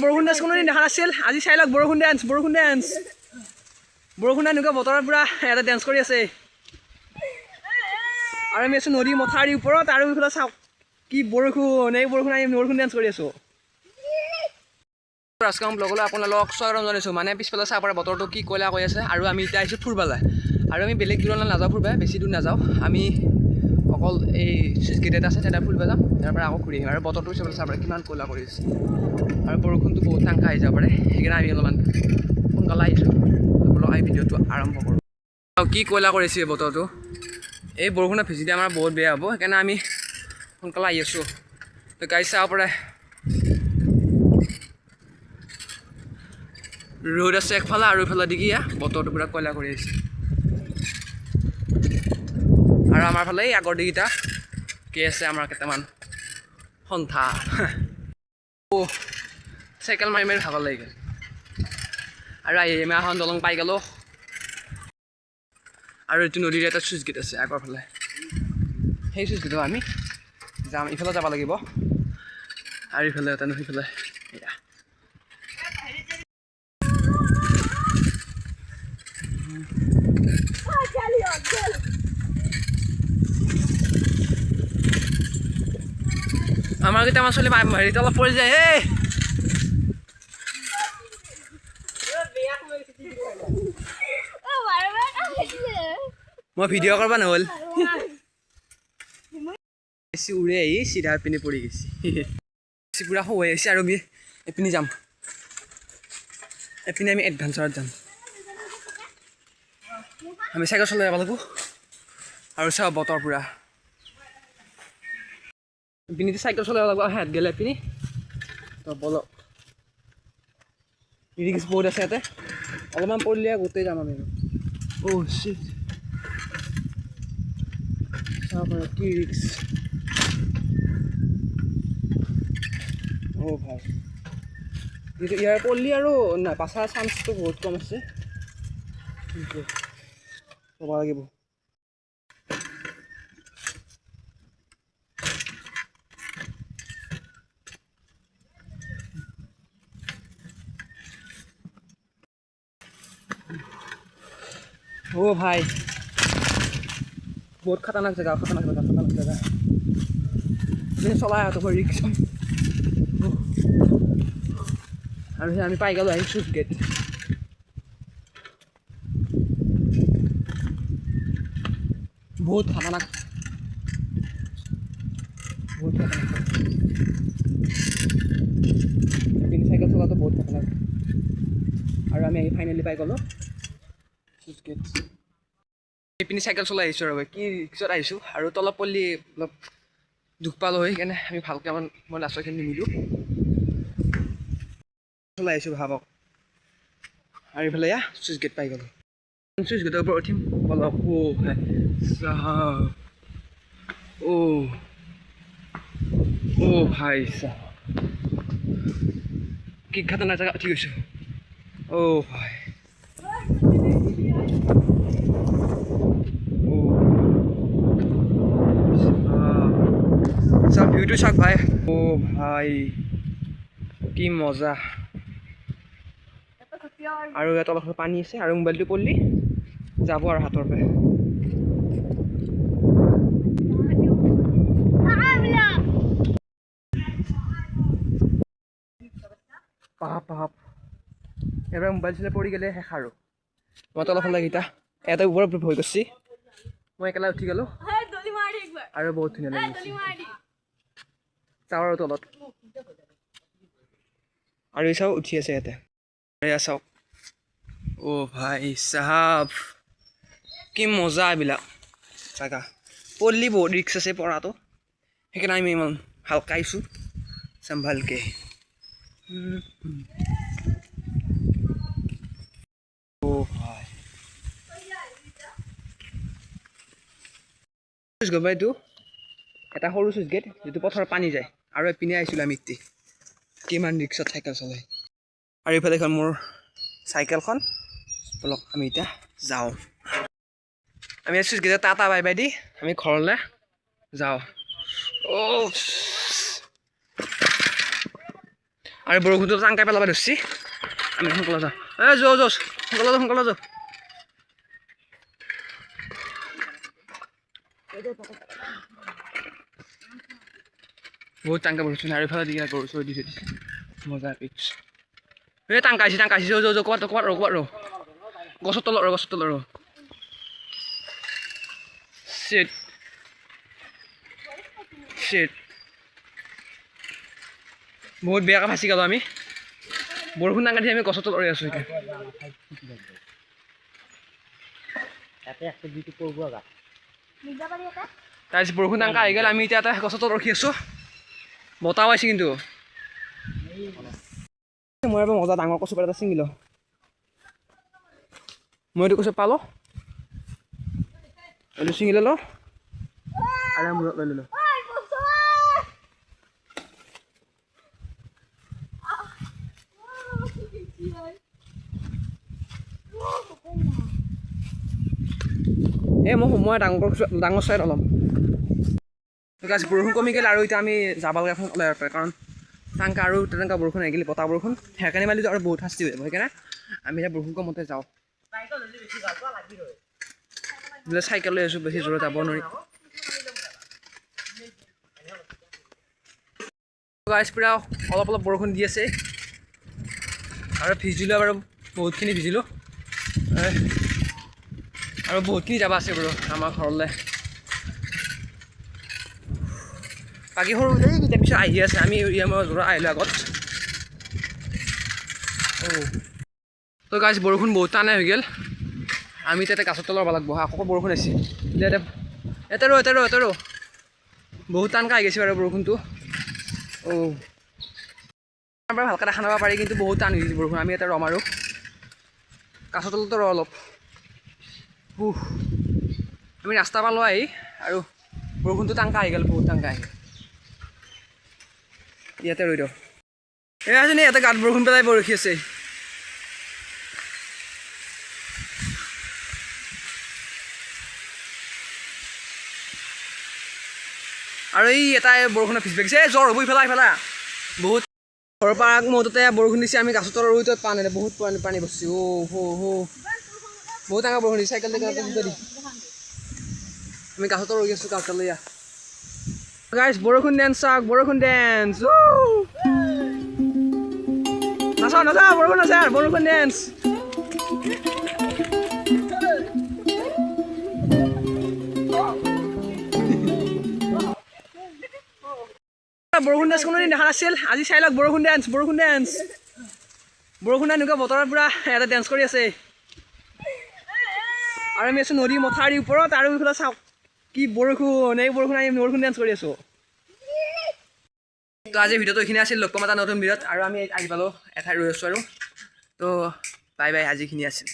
বৰষুণ ডেন্স কোনো দেখা নাছিল আজি চাই লওক বৰষুণ ডেন্স বৰষুণে এনেকুৱা বতৰত পুৰা এটা ডেন্স কৰি আছে আৰু আমি আছোঁ নদী মথাউৰিৰ ওপৰত আৰু এইফালে চাওক কি বৰষুণ এই বৰষুণ ডেন্স কৰি আছোঁ ৰাজকাম ব্লগলৈ আপোনালোকক স্বাগতম জনাইছোঁ মানে পিছফালে চাব পাৰে বতৰটো কি কয়লা কৈ আছে আৰু আমি এতিয়া আহিছোঁ ফুৰবালে আৰু আমি বেলেগ দূৰলৈ নাযাওঁ ফুৰবা বেছি দূৰ নাযাওঁ আমি অকল এই চুইচ গেট এটা আছে তাতে ফুৰিব যাম তাৰ পৰা আকৌ ঘূৰি আহিম আৰু বতৰটো পিছফালে চাব পাৰে কিমান কয়লা কৰি আছে আৰু বৰষুণটো বহুত টাংকা আহি যাব পাৰে সেইকাৰণে আমি অলপমান সোনকালে আহিছোঁ বোলো এই ভিডিঅ'টো আৰম্ভ কৰোঁ কি কয়লা কৰিছে বতৰটো এই বৰষুণত ভিজি দিয়ে আমাৰ বহুত বেয়া হ'ব সেইকাৰণে আমি সোনকালে আহি আছোঁ তো গাড়ী চাব পাৰে ৰ'দ আছে একফালে আৰু ইফালে দিগিয়া বতৰটো পুৰা কয়লা কৰি আহিছে আৰু আমাৰ ফালে এই আগৰ দিকেইটা কি আছে আমাৰ কেইটামান সন্থা চাইকেল মাৰি মাৰি ভাগৰ লাগি গ'ল আৰু আহি আমি এখন দলং পাই গ'লোঁ আৰু এইটো নদীৰ এটা চুইচ গেট আছে আগৰ ফালে সেই চুইচ গেটত আমি যাম ইফালে যাব লাগিব আৰু ইফালে এটা সিফালে এয়া আমাৰ কেইটামান চলি হেৰিত অলপ পৰি যায় এই মই ভিডিঅ' কৰিব নহ'ল বেছি উৰি আহি চিধা পিনে পৰি গৈছে পুৰা হৈ আহিছে আৰু আমি এপিনে যাম এপিনে আমি এডভেঞ্চাৰত যাম আমি চাইকেল চলাই যাব লাগিব আৰু চাওঁ বতৰ পুৰা পিনিতে চাইকেল চলাই যাব লাগিব হাত গেলে পিনি তো বলক ৰিক্স বহুত আছে ইয়াতে অলপমান পৰিলে গোটেই যাম আমি চিট চাব পাৰে কি ৰিক্স ভাই ইয়াৰ পল্লি আৰু পাছাৰ চান্সটো বহুত কম আছে ক'ব লাগিব ভাই বহুত খাতাৰনাক জেগা চলাই আহোঁ ৰিক্স আৰু আমি পাই গ'লোঁ আহি চুইচ গেট বহুত খাতাৰনাক চাইকেল চলাটো বহুত খাতাৰনাক আৰু আমি আহি ফাইনেলি পাই গ'লোঁ চুইচ গেট এইপিনি চাইকেল চলাই আহিছোঁ আৰু কি ৰিক্সত আহিছোঁ আৰু তলত পল্লি অলপ দুখ পালোঁ সেইকাৰণে আমি ভালকৈ মই লাষ্টৰখিনি নিমিলোঁ চলাই আহিছোঁ ভাবক আৰু এইফালে এয়া চুইচ গেট পাই গ'লোঁ চুইচ গেটৰ ওপৰত উঠিম অলপ ভাই চাহ কি খাতাৰনাক জেগা উঠি গৈছোঁ ভাই চাওক ভিউটো চাওক ভাই ভাই কি মজা আৰু ইয়াত অলপ পানী আছে আৰু মোবাইলটো পৰলি যাব আৰু হাতৰ পৰা পাপ এবাৰ মোবাইল চলাই পৰি গ'লে শেষ আৰু মইতো অলপ সময় গীতা এটা ওপৰত ভয় কৰিছি মই একেলা উঠি গ'লোঁ আৰু বহুত ধুনীয়া লাগিছে টাৱাৰৰ তলত আৰু এই চাওক উঠি আছে ইয়াতে এয়া চাওক ভাই চাহাব কি মজা এইবিলাক জেগা পল্লি বহুত ৰিক্স আছে পৰাটো সেইকাৰণে আমি ইমান ভালকৈ আহিছোঁ চম্ভালকৈ ভাই চুইচ গ'বা এইটো এটা সৰু চুইচ গেট যিটো পথাৰত পানী যায় আৰু এপিনে আহিছিলোঁ আমি এতিয়া কিমান ৰিক্সত চাইকেল চলাই আৰু এইফালে এখন মোৰ চাইকেলখন বলক আমি এতিয়া যাওঁ আমি চুইচ গেটত টাটা বাই বাই দি আমি ঘৰলৈ যাওঁ আৰু বৰষুণটো টাংকাই পেলাব ধৰিছি আমি সোনকালে যাওঁ সোনকালে যাওঁ বহুত টাংকা বৰষুণ আৰু ইফালে দি গৰু চৰু দি থৈ দিছে মজা পিক্স এই টাংকা আহিছে ক'ৰবাত ৰ গছৰ তলত ৰ Shit. বহুত বেয়াকৈ ফাঁচি গ'লোঁ আমি বৰষুণ টাংকা দি আমি গছৰ তলত ৰৈ আছোঁ এতিয়া তাৰপিছত বৰষুণ টাংকা আহি গ'ল আমি এতিয়া এটা গছৰ তলত ৰখি আছোঁ বতাহ পাইছে কিন্তু মই এবাৰ মজা ডাঙৰ কচু পাত এটা ছিঙিলোঁ মই এইটো কচু পালোঁ এইটো ছিঙি ল'লোঁ আৰু মূৰত লৈ ল'লোঁ মই ডাঙৰ চাইড অলপ বৰষুণ কমি গ'ল আৰু এতিয়া আমি যাব লগা এখন ওলাই পাৰে কাৰণ টাংকা আৰু তেনেকুৱা বৰষুণ আহি গ'লে বতাহ বৰষুণ সেইকাৰণে মালিটো আৰু বহুত শাস্তি হৈ যাব সেইকাৰণে আমি এতিয়া বৰষুণ কমতে যাওঁ বোলে চাইকেল লৈ আছোঁ বেছি জোৰত যাব নোৱাৰি পুৰা অলপ বৰষুণ দি আছে আৰু ভিজিলোঁ বাৰু বহুতখিনি ভিজিলোঁ আৰু বহুতখিনি যাব আছে বাৰু আমাৰ ঘৰলৈ বাকী সৰু এইকেইটা পিছত আহি আছে আমি মই জোৰত আহিলোঁ আগত তো গাইছ বৰষুণ বহুত টানে হৈ গ'ল আমি এতিয়া গাছৰ তলৰ পালাক বহা আকৌ বৰষুণ আহিছে এতিয়া ৰ বহুত টানকৈ আহি গৈছে বাৰু বৰষুণটো বাৰু ভালকৈ দেখা নাপাব পাৰি কিন্তু বহুত টান হৈ গৈছে বৰষুণ আমি এতিয়া ৰম আৰু গাছৰ তলতো ৰ অলপ আমি ৰাস্তা পালোঁ আহি আৰু বৰষুণটো টাংকা আহি গ'ল বহুত টাংকা আহি ইয়াতে ৰৈ দিওঁ এজনী ইয়াতে গাত বৰষুণ পেলাই ৰখি আছে আৰু এই এটা বৰষুণে ভিজি লাগিছে জ্বৰ হ'ব ইফালে বহুত ঘৰৰ পৰা আগমুহূৰ্ততে বৰষুণ দিছে আমি গাছৰ তলৰ ৰৈ পানী বহুত পানী বসছে বহুত ডাঙৰ বৰষুণ দিছে চাইকেল দি আমি গাছৰ তলত ৰৈ আছোঁ গাছলৈ গাইছ বৰষুণ ডেন্স চাওক বৰষুণ ডেন্স নাচা বৰষুণ ডেন্স বৰষুণ ডেন্স কোনোদিন দেখা নাছিল আজি চাই লওক বৰষুণ ডেন্স বৰষুণে এনেকুৱা বতৰৰ পৰা এটা ডেন্স কৰি আছে আৰু আমি আছোঁ নদী মথাউৰিৰ ওপৰত আৰু এইফালে চাওক কি বৰষুণ আমি বৰষুণ ডেন্স কৰি আছোঁ তো আজিৰ ভিডিঅ'টো এইখিনি আছিল লগ পাম এটা নতুন ভিডিঅ'ত আৰু আমি আহি পালোঁ এঠাইত ৰৈ আছোঁ আৰু তো বাই আজিখিনি আছিল